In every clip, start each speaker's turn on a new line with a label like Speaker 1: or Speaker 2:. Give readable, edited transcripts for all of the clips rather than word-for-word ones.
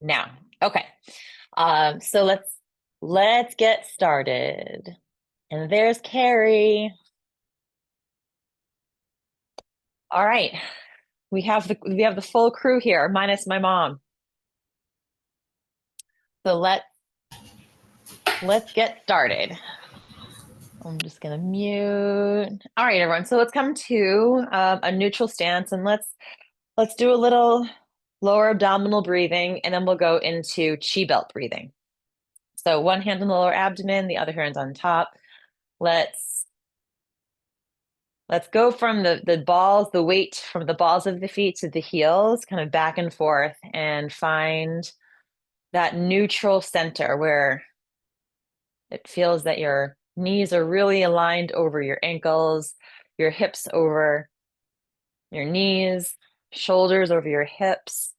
Speaker 1: Now, okay. So let's get started. And there's Carrie. All right. We have the full crew here, minus my mom. So let's get started. I'm just gonna mute. All right, everyone. So let's come to a neutral stance and let's do a little lower abdominal breathing, and then we'll go into chi belt breathing. So one hand on the lower abdomen, the other hand on top. Let's let's go from the balls, the weight from the balls of the feet to the heels, kind of back and forth, and find that neutral center where it feels that your knees are really aligned over your ankles, your hips over your knees, shoulders over your hips.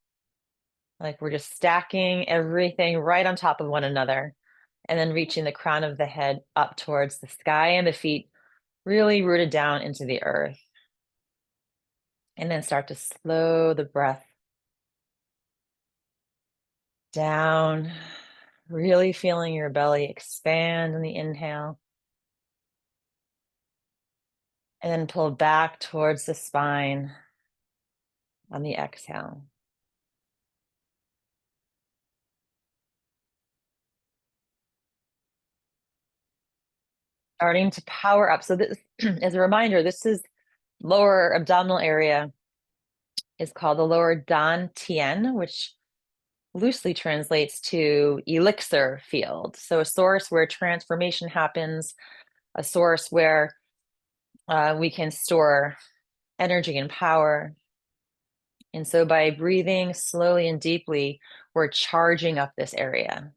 Speaker 1: Like we're just stacking everything right on top of one another, and then reaching the crown of the head up towards the sky and the feet really rooted down into the earth. And then start to slow the breath down, really feeling your belly expand on the inhale, and then pull back towards the spine on the exhale. Starting to power up. So this, as a reminder, this is lower abdominal area is called the lower Dan Tien, which loosely translates to elixir field. So a source where transformation happens, a source where we can store energy and power. And so by breathing slowly and deeply, we're charging up this area.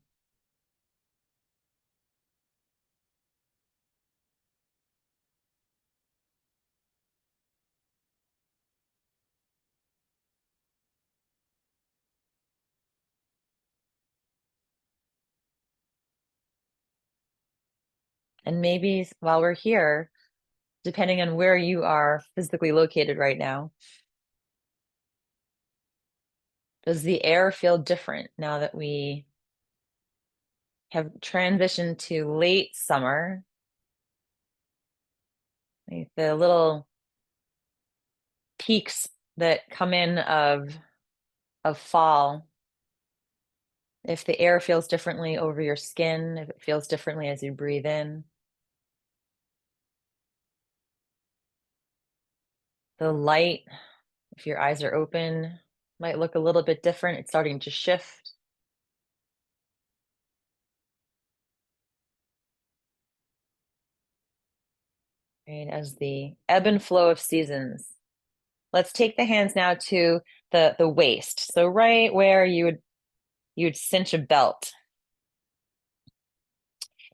Speaker 1: And maybe while we're here, depending on where you are physically located right now, does the air feel different now that we have transitioned to late summer? Like the little peaks that come in of fall. If the air feels differently over your skin, if it feels differently as you breathe in. The light, if your eyes are open, might look a little bit different. It's starting to shift. Right, as the ebb and flow of seasons. Let's take the hands now to the waist. So right where you'd cinch a belt.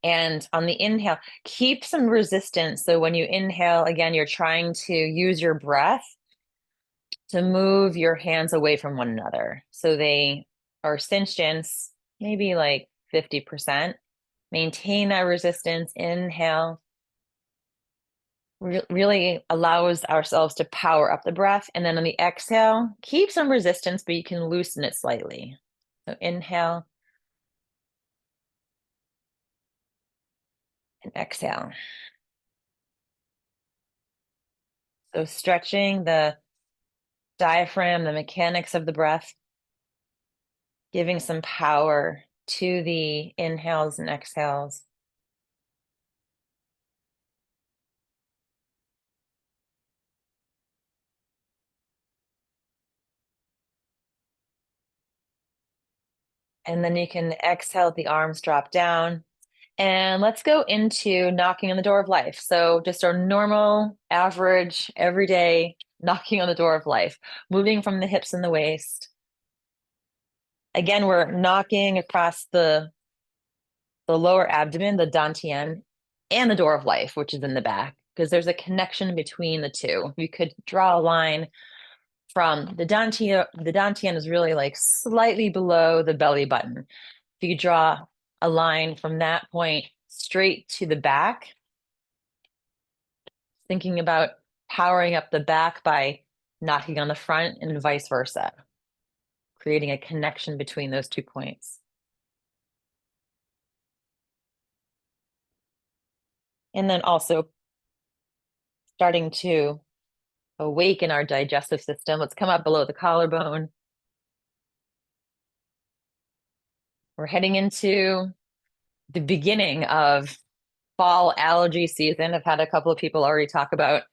Speaker 1: And on the inhale, keep some resistance. So when you inhale, again, you're trying to use your breath to move your hands away from one another. So they are cinched in, maybe like 50%. Maintain that resistance. Inhale. Really allows ourselves to power up the breath. And then on the exhale, keep some resistance, but you can loosen it slightly. So inhale and exhale. So stretching the diaphragm, the mechanics of the breath, giving some power to the inhales and exhales. And then you can exhale, the arms drop down. And let's go into knocking on the door of life. So just our normal, average, everyday knocking on the door of life, moving from the hips and the waist. Again, we're knocking across the lower abdomen, the dantian, and the door of life, which is in the back, because there's a connection between the two. You could draw a line from the dantian is really like slightly below the belly button. If you draw a line from that point straight to the back, thinking about powering up the back by knocking on the front and vice versa. creating a connection between those 2 points. And then also starting to awaken our digestive system. Let's come up below the collarbone. We're heading into the beginning of fall allergy season. I've had a couple of people already talk about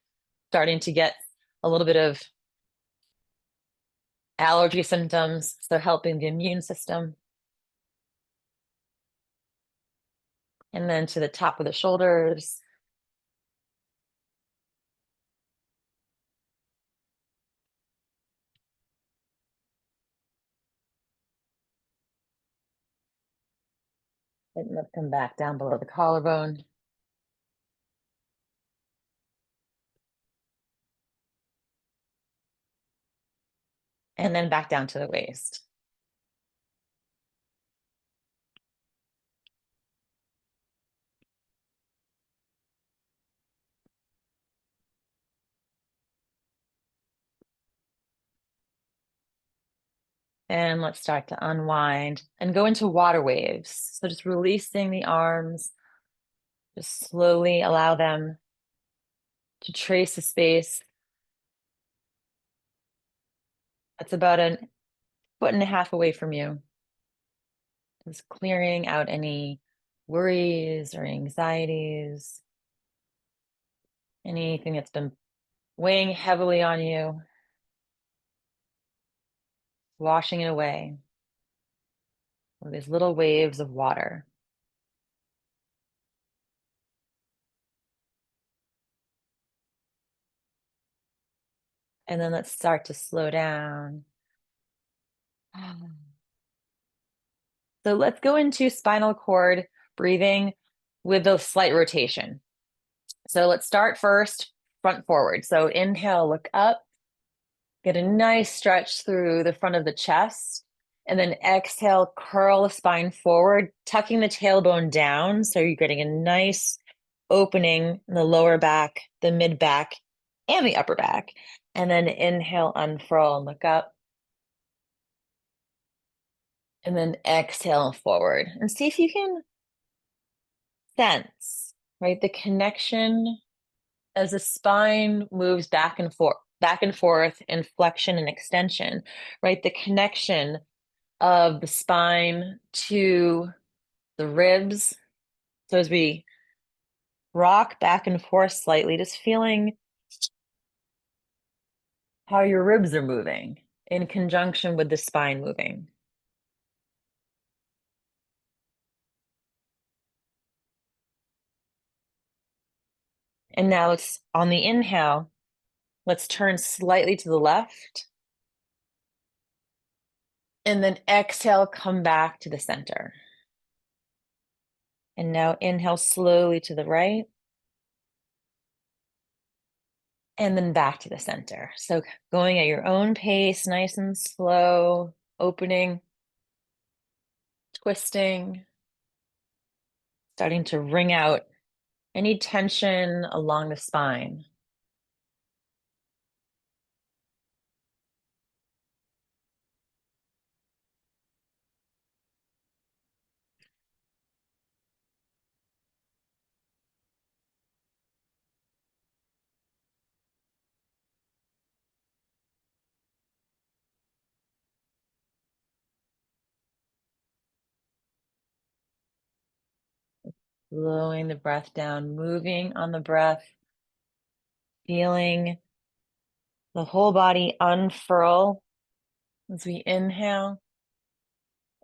Speaker 1: starting to get a little bit of allergy symptoms, so helping the immune system. And then to the top of the shoulders. And let's come back down below the collarbone. And then back down to the waist. And let's start to unwind and go into water waves. So just releasing the arms, just slowly allow them to trace the space. That's about a 1.5 foot away from you. Just clearing out any worries or anxieties, anything that's been weighing heavily on you, washing it away with these little waves of water. And then let's start to slow down. So let's go into spinal cord breathing with a slight rotation. So let's start first front forward. So inhale, look up, get a nice stretch through the front of the chest. And then exhale, curl the spine forward, tucking the tailbone down. So you're getting a nice opening in the lower back, the mid back, and the upper back. And then inhale, unfurl and look up. And then exhale forward. And see if you can sense, right, the connection as the spine moves back and forth in flexion and extension, right? The connection of the spine to the ribs. So as we rock back and forth slightly, just feeling how your ribs are moving in conjunction with the spine moving. And now it's on the inhale, let's turn slightly to the left. And then exhale, come back to the center. And now inhale slowly to the right. And then back to the center. So going at your own pace, nice and slow, opening, twisting, starting to wring out any tension along the spine. Slowing the breath down, moving on the breath, feeling the whole body unfurl as we inhale,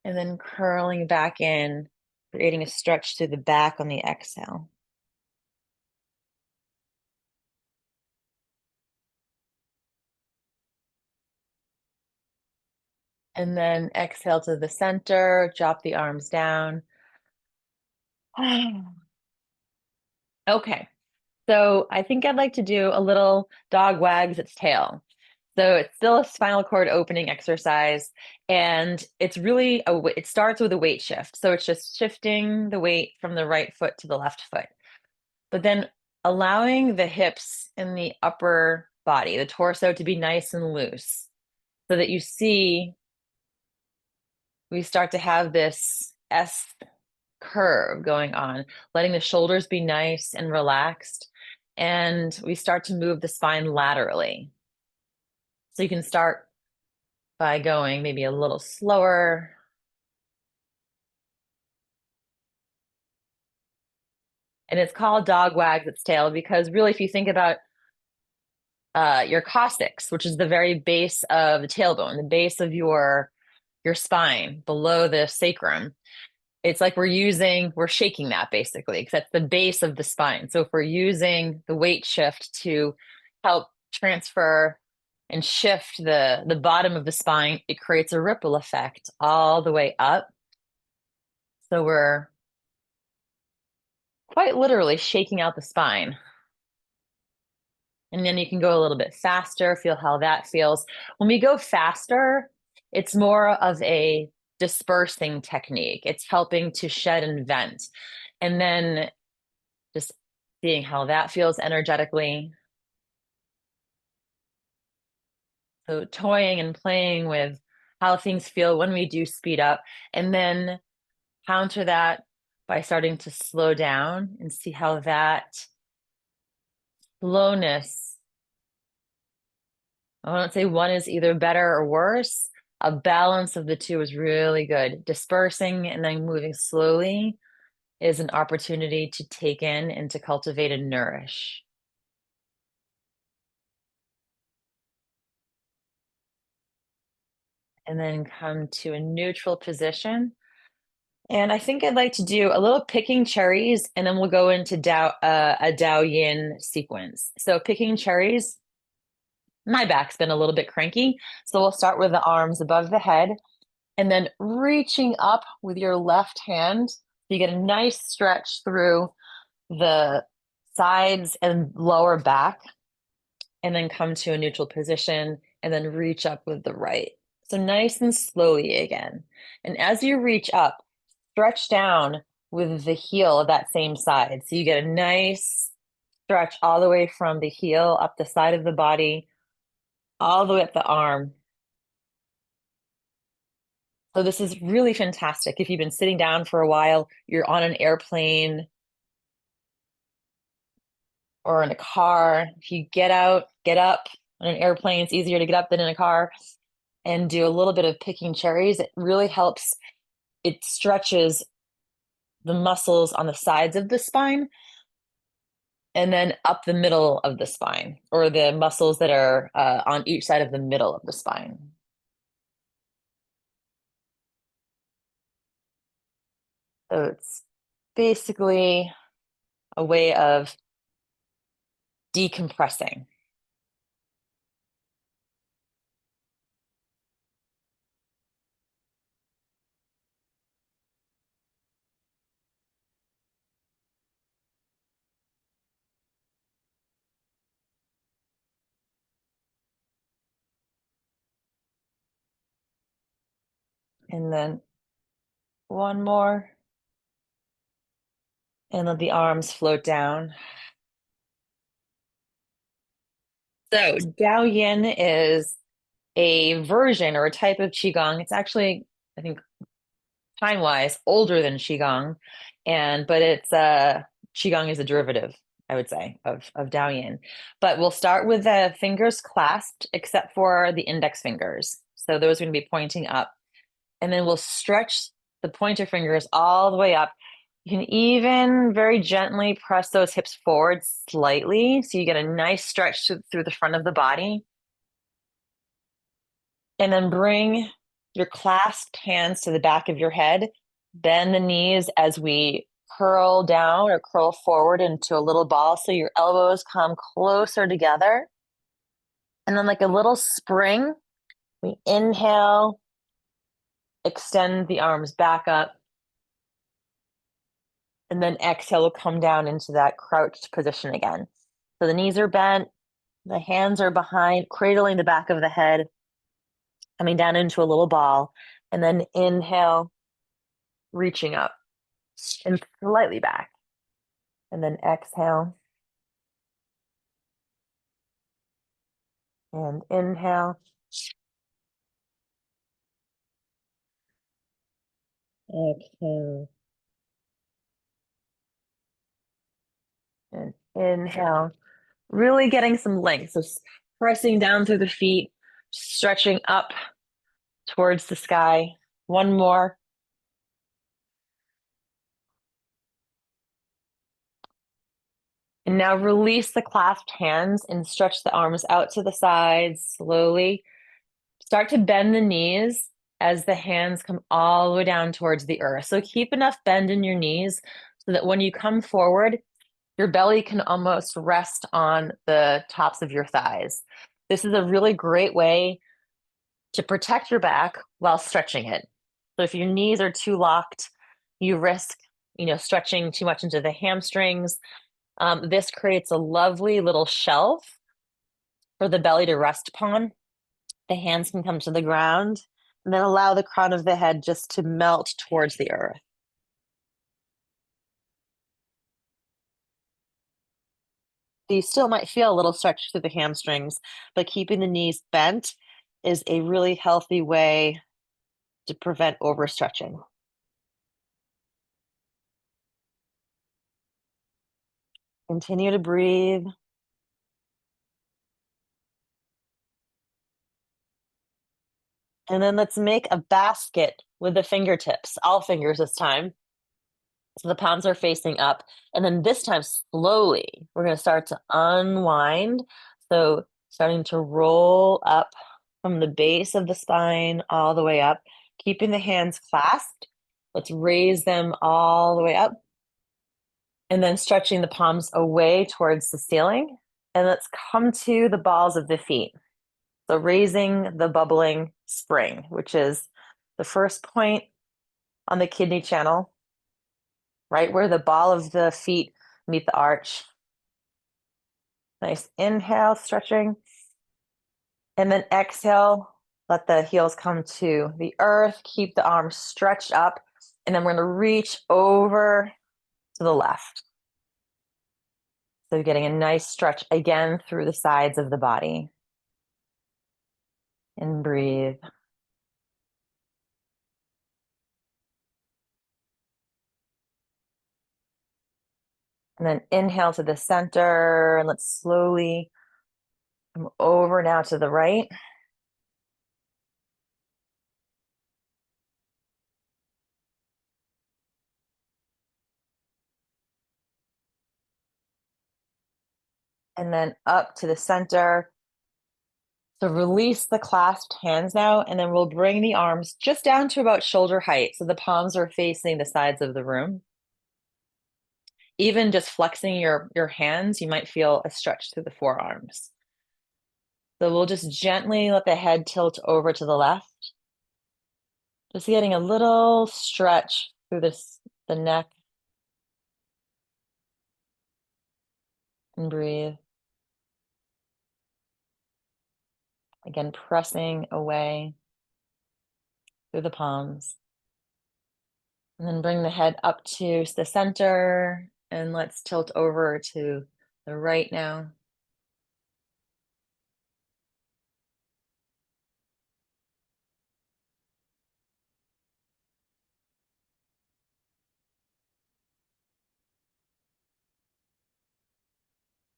Speaker 1: and then curling back in, creating a stretch through the back on the exhale. And then exhale to the center, drop the arms down. Okay, so I think I'd like to do a little dog wags its tail. So it's still a spinal cord opening exercise, and it's really it starts with a weight shift. So it's just shifting the weight from the right foot to the left foot, but then allowing the hips in the upper body, the torso, to be nice and loose, so that you see we start to have this S curve going on, letting the shoulders be nice and relaxed. And we start to move the spine laterally. So you can start by going maybe a little slower. And it's called dog wags its tail because really, if you think about your coccyx, which is the very base of the tailbone, the base of your spine below the sacrum, it's like we're shaking that basically, because that's the base of the spine. So if we're using the weight shift to help transfer and shift the bottom of the spine, it creates a ripple effect all the way up. So we're quite literally shaking out the spine. And then you can go a little bit faster, feel how that feels. When we go faster, it's more of a dispersing technique. It's helping to shed and vent. And then just seeing how that feels energetically. So toying and playing with how things feel when we do speed up, and then counter that by starting to slow down and see how that slowness, I won't say one is either better or worse. A balance of the two is really good. Dispersing and then moving slowly is an opportunity to take in and to cultivate and nourish. And then come to a neutral position. And I think I'd like to do a little picking cherries, and then we'll go into a Dao Yin sequence. So picking cherries, my back's been a little bit cranky. So we'll start with the arms above the head and then reaching up with your left hand. You get a nice stretch through the sides and lower back, and then come to a neutral position and then reach up with the right. So nice and slowly again. And as you reach up, stretch down with the heel of that same side. So you get a nice stretch all the way from the heel up the side of the body, all the way up the arm. So this is really fantastic. If you've been sitting down for a while, you're on an airplane or in a car. If you get out, get up on an airplane, it's easier to get up than in a car, and do a little bit of picking cherries. It really helps. It stretches the muscles on the sides of the spine and then up the middle of the spine, or the muscles that are on each side of the middle of the spine. So it's basically a way of decompressing. And then one more, and let the arms float down. So Dao Yin is a version or a type of Qigong. It's actually, I think, time-wise, older than Qigong, but it's Qigong is a derivative, I would say, of Dao Yin. But we'll start with the fingers clasped, except for the index fingers. So those are going to be pointing up, and then we'll stretch the pointer fingers all the way up. You can even very gently press those hips forward slightly, so you get a nice stretch through the front of the body. And then bring your clasped hands to the back of your head. Bend the knees as we curl down or curl forward into a little ball. So your elbows come closer together. And then, like a little spring, we inhale, extend the arms back up. And then exhale, we'll come down into that crouched position again. So the knees are bent, the hands are behind, cradling the back of the head, coming down into a little ball. And then inhale, reaching up and slightly back. And then exhale and inhale. Exhale. And inhale. Really getting some length. So pressing down through the feet, stretching up towards the sky. One more. And now release the clasped hands and stretch the arms out to the sides slowly. Start to bend the knees as the hands come all the way down towards the earth. So keep enough bend in your knees so that when you come forward, your belly can almost rest on the tops of your thighs. This is a really great way to protect your back while stretching it. So if your knees are too locked, you risk, stretching too much into the hamstrings. This creates a lovely little shelf for the belly to rest upon. The hands can come to the ground, and then allow the crown of the head just to melt towards the earth. So you still might feel a little stretch through the hamstrings, but keeping the knees bent is a really healthy way to prevent overstretching. Continue to breathe. And then let's make a basket with the fingertips, all fingers this time. So the palms are facing up. And then this time, slowly, we're going to start to unwind. So starting to roll up from the base of the spine all the way up, keeping the hands clasped. Let's raise them all the way up. And then stretching the palms away towards the ceiling. And let's come to the balls of the feet. So raising the bubbling spring, which is the first point on the kidney channel, right where the ball of the feet meet the arch. Nice inhale, stretching. And then exhale, let the heels come to the earth. Keep the arms stretched up. And then we're going to reach over to the left. So getting a nice stretch again through the sides of the body. And breathe. And then inhale to the center. And let's slowly come over now to the right. And then up to the center. So release the clasped hands now, and then we'll bring the arms just down to about shoulder height. So the palms are facing the sides of the room. Even just flexing your hands, you might feel a stretch through the forearms. So we'll just gently let the head tilt over to the left. Just getting a little stretch through the neck. And breathe. Again, pressing away through the palms. And then bring the head up to the center, and let's tilt over to the right now.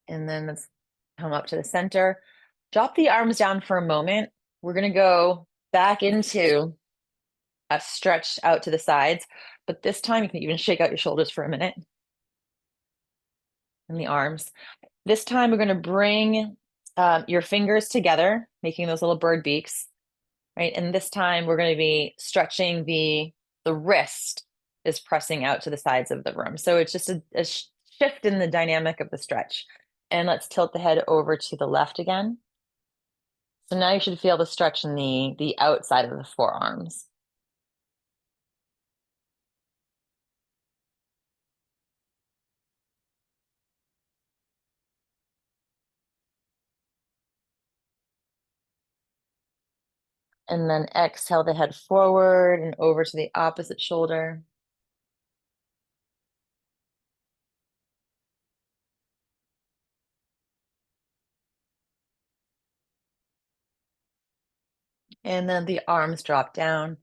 Speaker 1: And then let's come up to the center. Drop the arms down for a moment. We're going to go back into a stretch out to the sides, but this time you can even shake out your shoulders for a minute and the arms. This time we're going to bring your fingers together, making those little bird beaks, right? And this time we're going to be stretching the wrist is pressing out to the sides of the room. So it's just a shift in the dynamic of the stretch. And let's tilt the head over to the left again. So now you should feel the stretch in the outside of the forearms. And then exhale the head forward and over to the opposite shoulder. And then the arms drop down.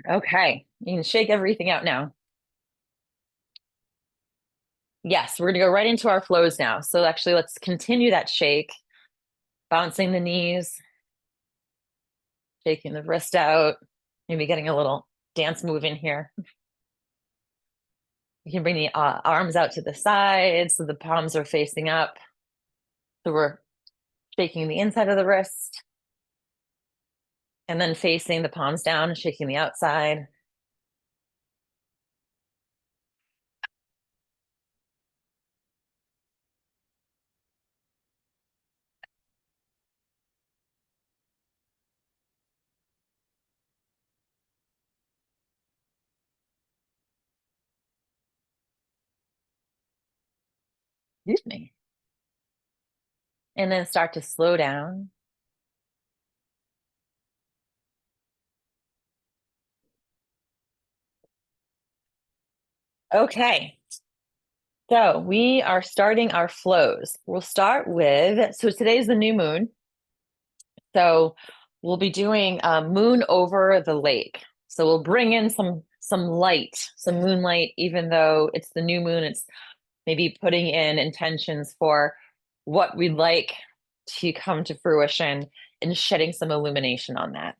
Speaker 1: Okay, you can shake everything out now. Yes, we're gonna go right into our flows now. So actually, let's continue that shake, bouncing the knees, shaking the wrist out, maybe getting a little dance move in here. You can bring the arms out to the side so the palms are facing up. So we're shaking the inside of the wrist and then facing the palms down, shaking the outside. Excuse me. And then start to slow down. Okay, so we are starting our flows. We'll start with, so today's the new moon. So we'll be doing moon over the lake. So we'll bring in some light, some moonlight, even though it's the new moon, it's maybe putting in intentions for what we'd like to come to fruition and shedding some illumination on that.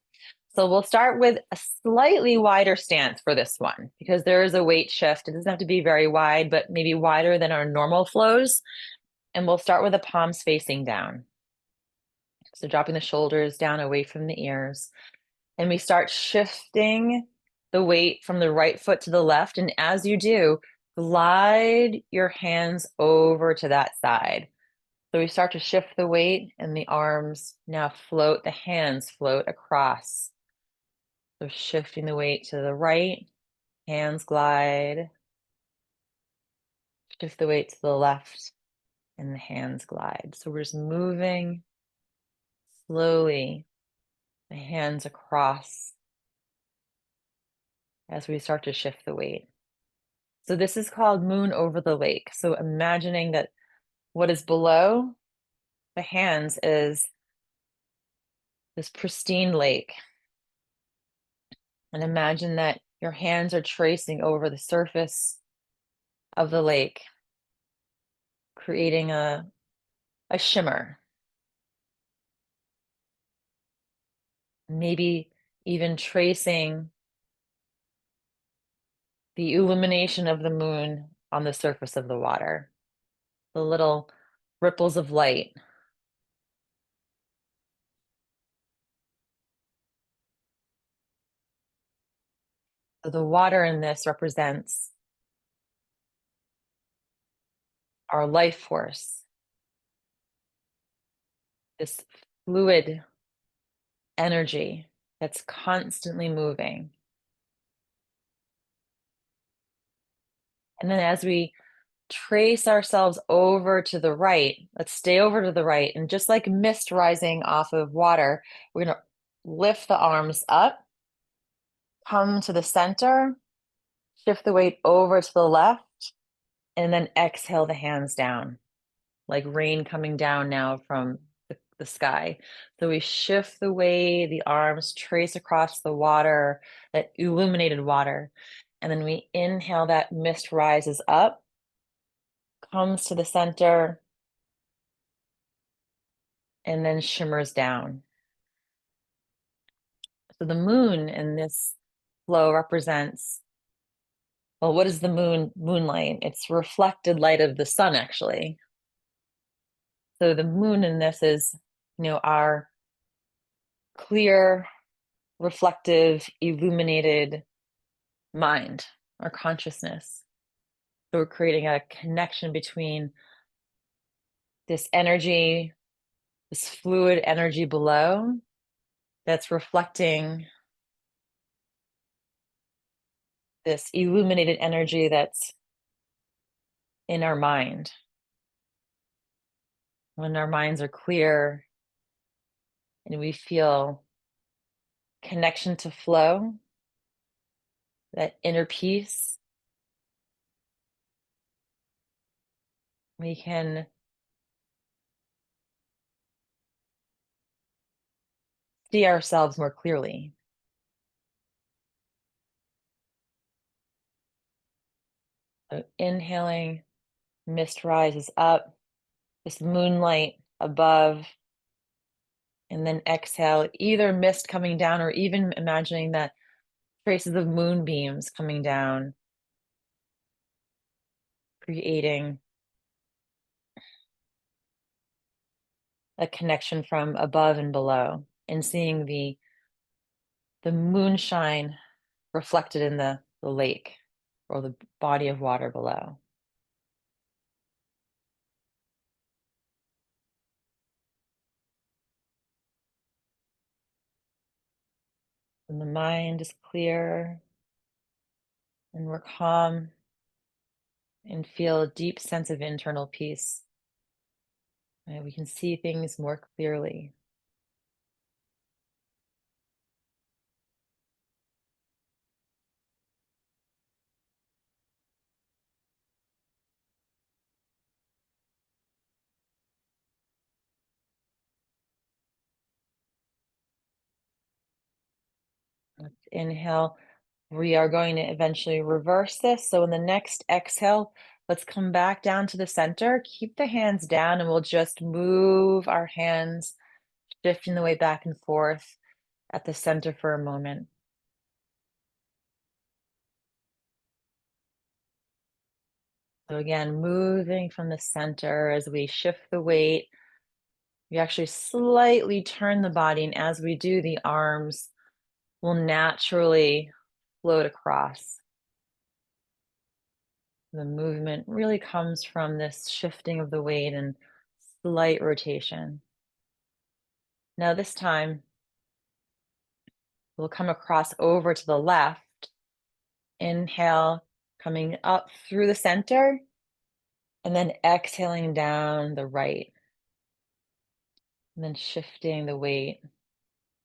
Speaker 1: So we'll start with a slightly wider stance for this one because there is a weight shift. It doesn't have to be very wide, but maybe wider than our normal flows. And we'll start with the palms facing down. So dropping the shoulders down away from the ears. And we start shifting the weight from the right foot to the left. And as you do, glide your hands over to that side. So we start to shift the weight and the arms now float, the hands float across. So shifting the weight to the right, hands glide. Shift the weight to the left and the hands glide. So we're just moving slowly, the hands across as we start to shift the weight. So this is called moon over the lake. So imagining that what is below the hands is this pristine lake. And imagine that your hands are tracing over the surface of the lake, creating a shimmer, maybe even tracing the illumination of the moon on the surface of the water, the little ripples of light. So the water in this represents our life force, this fluid energy that's constantly moving. And then as we trace ourselves over to the right, let's stay over to the right. And just like mist rising off of water, we're going to lift the arms up, come to the center, shift the weight over to the left, and then exhale the hands down, like rain coming down now from the sky. So we shift the way the arms trace across the water, that illuminated water. And then we inhale, that mist rises up, comes to the center, and then shimmers down. So the moon in this flow represents, well, what is the moon? Moonlight. It's reflected light of the sun, actually. So the moon in this is, our clear, reflective, illuminated mind, our consciousness. So we're creating a connection between this energy, this fluid energy below that's reflecting this illuminated energy that's in our mind. When our minds are clear and we feel connection to flow, that inner peace, we can see ourselves more clearly. So inhaling, mist rises up, this moonlight above, and then exhale, either mist coming down or even imagining that traces of moonbeams coming down, creating a connection from above and below, and seeing the moonshine reflected in the lake or the body of water below. And the mind is clear and we're calm and feel a deep sense of internal peace. And we can see things more clearly. Let's inhale. We are going to eventually reverse this. So in the next exhale, let's come back down to the center. Keep the hands down and we'll just move our hands, shifting the weight back and forth at the center for a moment. So again, moving from the center as we shift the weight, we actually slightly turn the body, and as we do, the arms will naturally float across. The movement really comes from this shifting of the weight and slight rotation. Now this time, we'll come across over to the left. Inhale, coming up through the center, and then exhaling down the right. And then shifting the weight,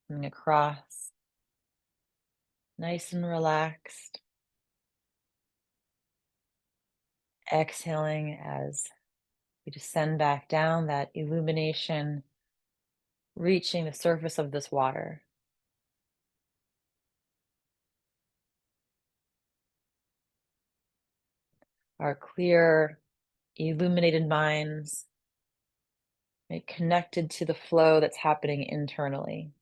Speaker 1: coming across, nice and relaxed. Exhaling as we descend back down, that illumination reaching the surface of this water. Our clear, illuminated minds, right, connected to the flow that's happening internally.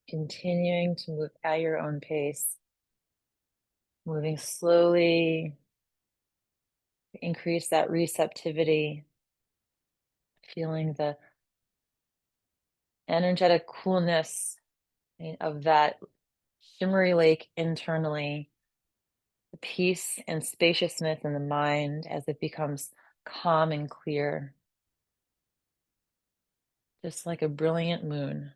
Speaker 1: Continuing to move at your own pace, moving slowly to increase that receptivity, feeling the energetic coolness, right, of that shimmery lake internally, the peace and spaciousness in the mind as it becomes calm and clear, just like a brilliant moon.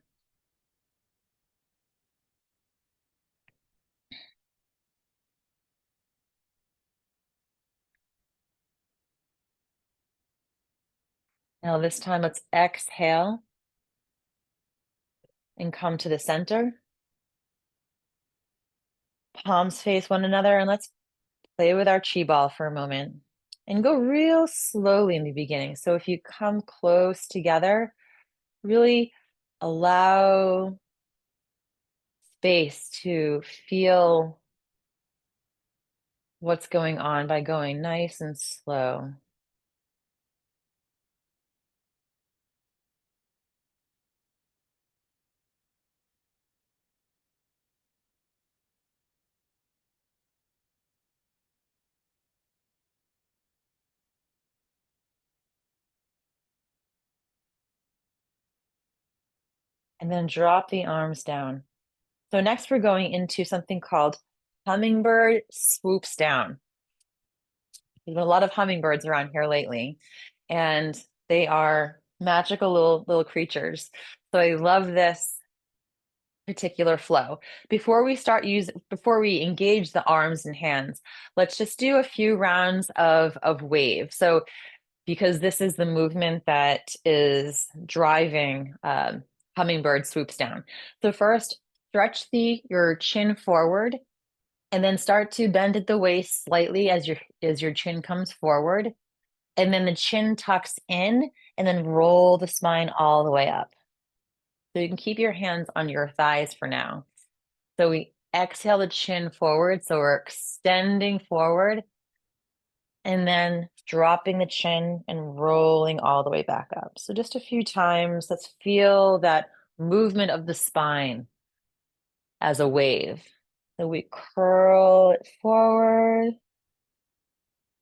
Speaker 1: Now, this time, let's exhale and come to the center. Palms face one another, and let's play with our chi ball for a moment and go real slowly in the beginning. So, if you come close together, really allow space to feel what's going on by going nice and slow. And then drop the arms down. So next we're going into something called Hummingbird Swoops Down. There's been a lot of hummingbirds around here lately, and they are magical little creatures. So I love this particular flow. Before we engage the arms and hands, let's just do a few rounds of wave. So because this is the movement that is driving hummingbird swoops down. So first, stretch your chin forward and then start to bend at the waist slightly as your chin comes forward. And then the chin tucks in and then roll the spine all the way up. So you can keep your hands on your thighs for now. So we exhale the chin forward. So we're extending forward and then dropping the chin and rolling all the way back up. So just a few times, let's feel that movement of the spine as a wave. So we curl it forward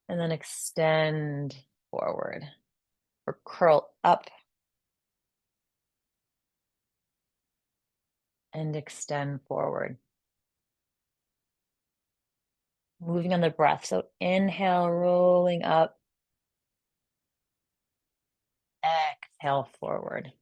Speaker 1: and then extend forward or curl up and extend forward. Moving on the breath. So inhale, rolling up, exhale forward.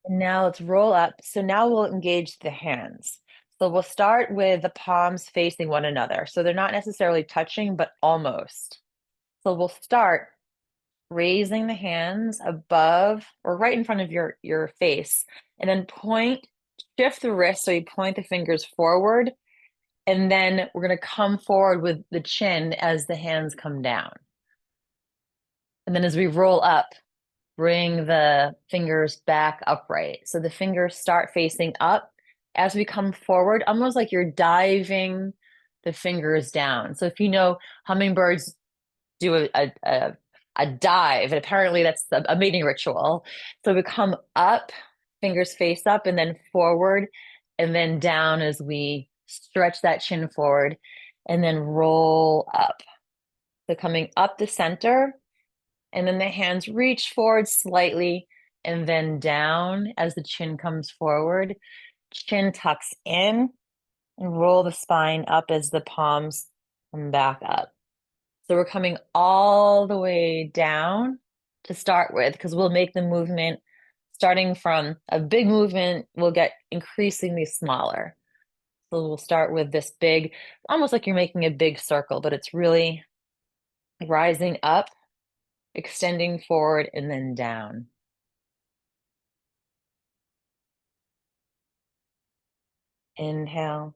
Speaker 1: And now let's roll up. So now we'll engage the hands. So we'll start with the palms facing one another. So they're not necessarily touching, but almost. So we'll start raising the hands above or right in front of your face, and then shift the wrist. So you point the fingers forward, and then we're going to come forward with the chin as the hands come down. And then as we roll up, bring the fingers back upright. So the fingers start facing up as we come forward, almost like you're diving the fingers down. So if you know, hummingbirds do a dive, and apparently that's a mating ritual. So we come up, fingers face up, and then forward, and then down as we stretch that chin forward, and then roll up. So coming up the center, and then the hands reach forward slightly and then down as the chin comes forward. Chin tucks in and roll the spine up as the palms come back up. So we're coming all the way down to start with because we'll make the movement starting from a big movement, we'll get increasingly smaller. So we'll start with this big, almost like you're making a big circle, but it's really rising up, extending forward, and then down. Inhale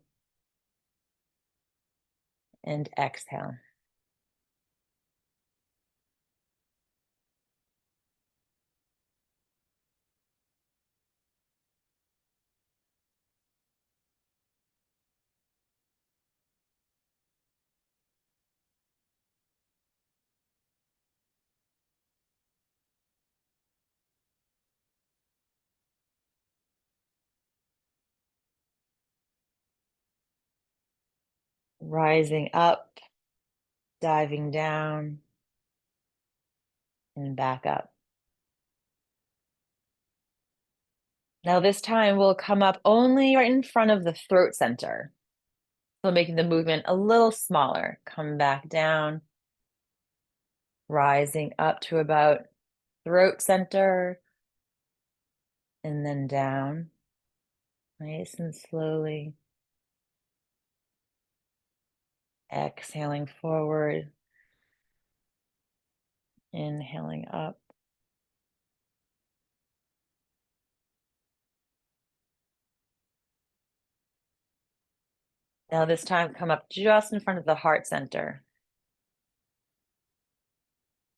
Speaker 1: and exhale. Rising up, diving down, and back up. Now, this time we'll come up only right in front of the throat center. So making the movement a little smaller. Come back down, rising up to about throat center, and then down, nice and slowly. Exhaling forward, inhaling up. Now, this time, come up just in front of the heart center,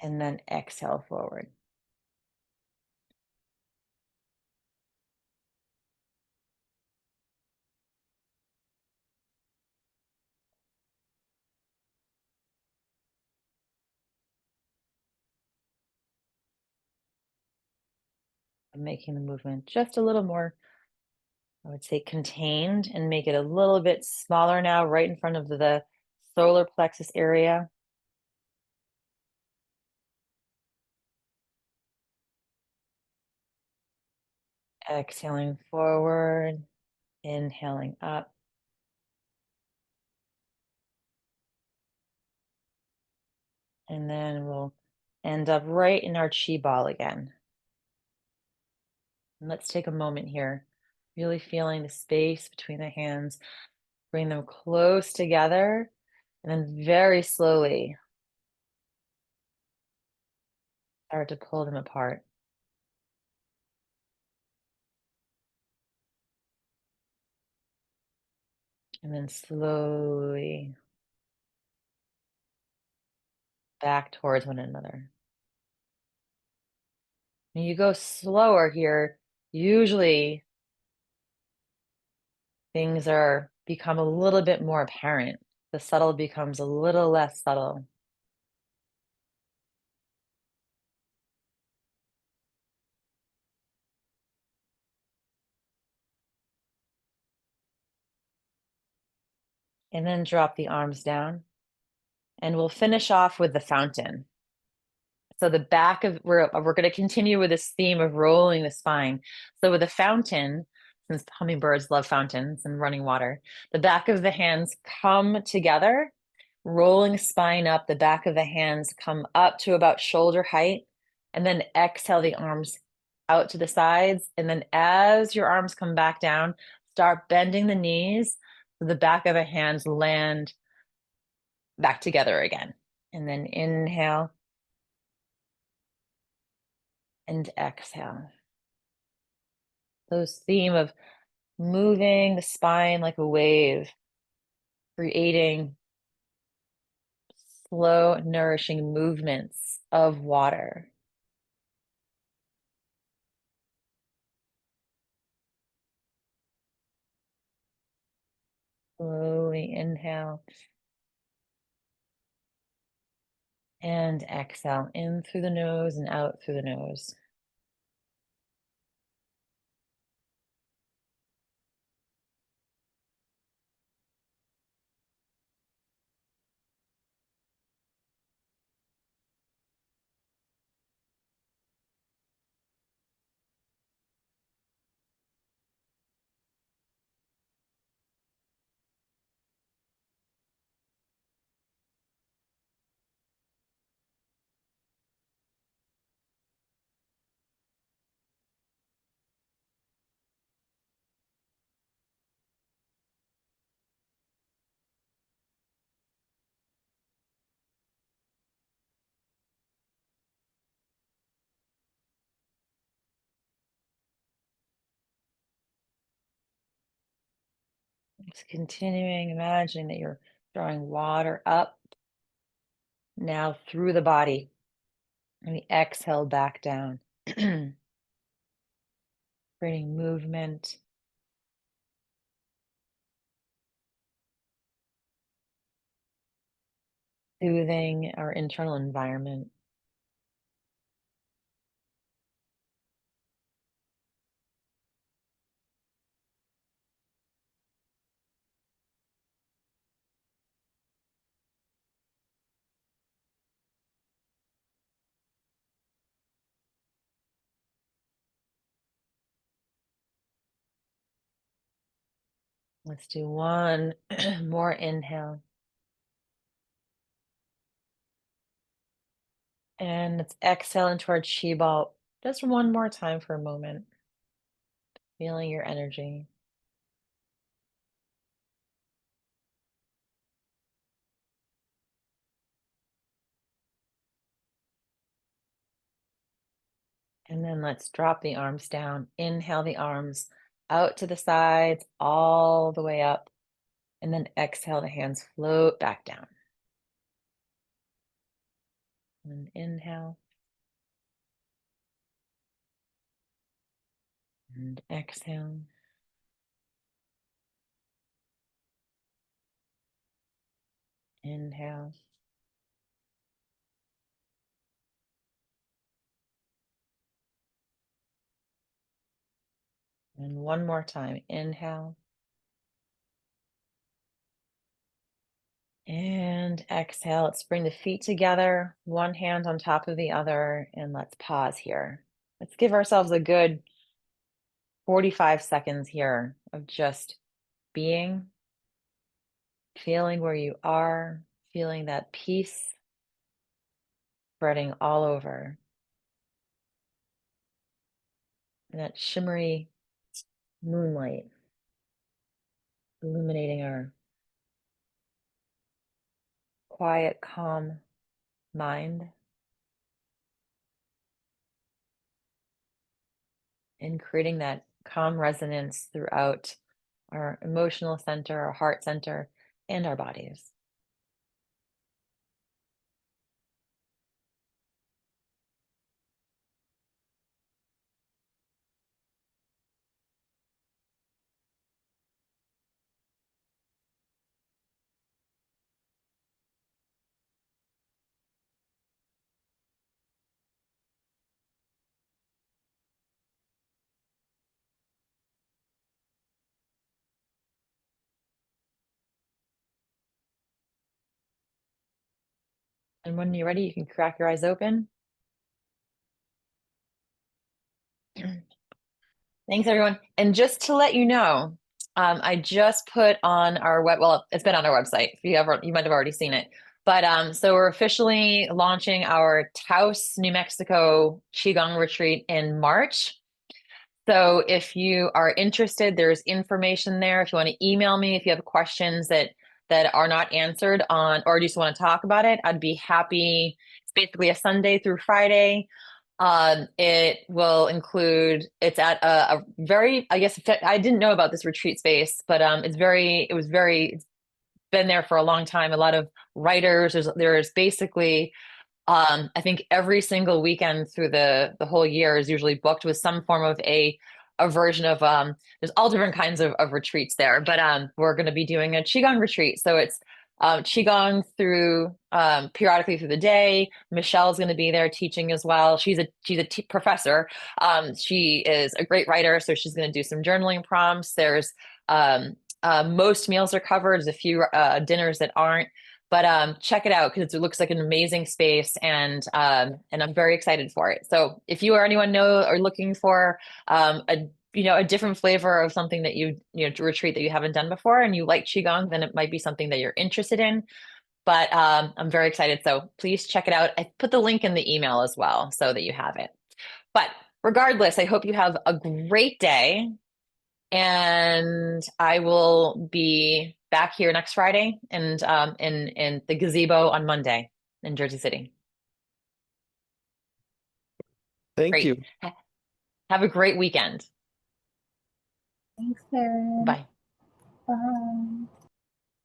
Speaker 1: and then exhale forward. Making the movement just a little more I would say contained, and make it a little bit smaller now, right in front of the solar plexus area. Exhaling forward, inhaling up. And then we'll end up right in our chi ball again. And let's take a moment here, really feeling the space between the hands. Bring them close together, and then very slowly start to pull them apart. And then slowly back towards one another. When you go slower here, usually things are become a little bit more apparent. The subtle becomes a little less subtle. And then drop the arms down. And we'll finish off with the fountain. So the back of we're going to continue with this theme of rolling the spine. So with a fountain, since hummingbirds love fountains and running water, the back of the hands come together, rolling spine up. The back of the hands come up to about shoulder height, and then exhale the arms out to the sides. And then as your arms come back down, start bending the knees so the back of the hands land back together again. And then inhale and exhale. Those theme of moving the spine like a wave, creating slow, nourishing movements of water. Slowly inhale and exhale in through the nose and out through the nose. Just continuing, imagining that you're drawing water up now through the body, and the exhale back down, creating movement, soothing our internal environment. Let's do one more inhale. And let's exhale into our chi ball just one more time for a moment, feeling your energy. And then let's drop the arms down. Inhale the arms out to the sides, all the way up. And then exhale, the hands float back down. And inhale and exhale. Inhale And one more time. Inhale. And exhale. Let's bring the feet together, one hand on top of the other, and let's pause here. Let's give ourselves a good 45 seconds here of just being, feeling where you are, feeling that peace spreading all over, and that shimmery moonlight illuminating our quiet, calm mind, and creating that calm resonance throughout our emotional center, our heart center, and our bodies. And when you're ready, you can crack your eyes open. Thanks, everyone. And just to let you know, I just put on our well, it's been on our website. If you might have already seen it. But so we're officially launching our Taos, New Mexico QiGong retreat in March. So if you are interested, there's information there. If you want to email me, if you have questions that are not answered on, or just want to talk about it, I'd be happy. It's basically a Sunday through Friday. It will include, it's at a very, I guess, I didn't know about this retreat space, but it's been there for a long time. A lot of writers, there's basically I think every single weekend through the whole year is usually booked with some form of a version of there's all different kinds of retreats there, but we're going to be doing a qigong retreat. So it's qigong through periodically through the day. Michelle's going to be there teaching as well. She's a professor. She is a great writer, so she's going to do some journaling prompts. There's most meals are covered. There's a few dinners that aren't. But check it out because it looks like an amazing space, and I'm very excited for it. So if you or anyone know are looking for a different flavor of something that retreat that you haven't done before, and you like qigong, then it might be something that you're interested in. But I'm very excited. So please check it out. I put the link in the email as well so that you have it. But regardless, I hope you have a great day. And I will be back here next Friday and in the gazebo on Monday in Jersey City.
Speaker 2: Thank
Speaker 1: Great.
Speaker 2: you.
Speaker 1: Have a great weekend.
Speaker 3: Thanks, Karen.
Speaker 1: Bye.
Speaker 3: Bye.